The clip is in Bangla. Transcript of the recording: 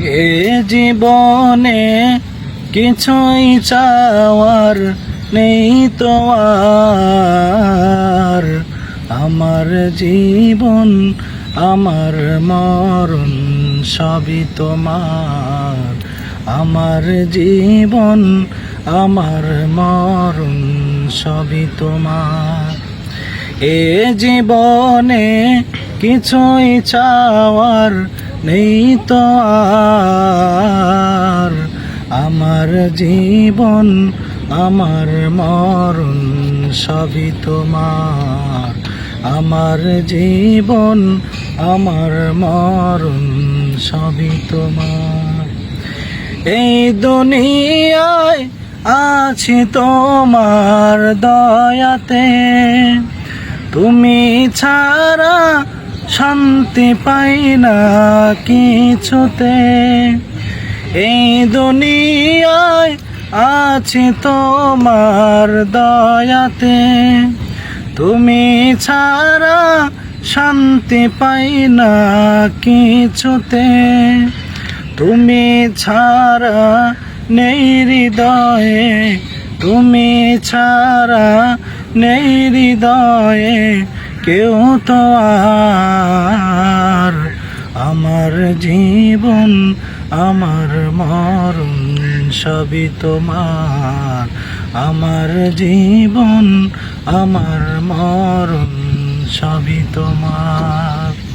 এ জীবনে কিছুই চাওয়ার নেই তো আর। আমার জীবন আমার মরণ সবই তোমার। আমার জীবন আমার মরণ সবই তোমার। এ জীবনে কিছুই চাওয়ার নেই তো আর। আমার জীবন আমার মরণ সবই তোমার। আমার জীবন আমার মরণ সবই তোমার। এই দুনিয়ায় আছি তোমার দয়াতে, তুমি ছাড়া শান্তি পাই না কিছুতে। এই দুনিয়ায় আছি তোমার দয়াতে, তুমি ছাড়া শান্তি পাই না কিছুতে। তুমি ছাড়া নেই হৃদয়ে, তুমি ছাড়া নেই হৃদয়ে কেউ তো আর। আমার জীবন আমার মরণ সবই তোমার। আমার জীবন আমার মরণ সবই তোমার।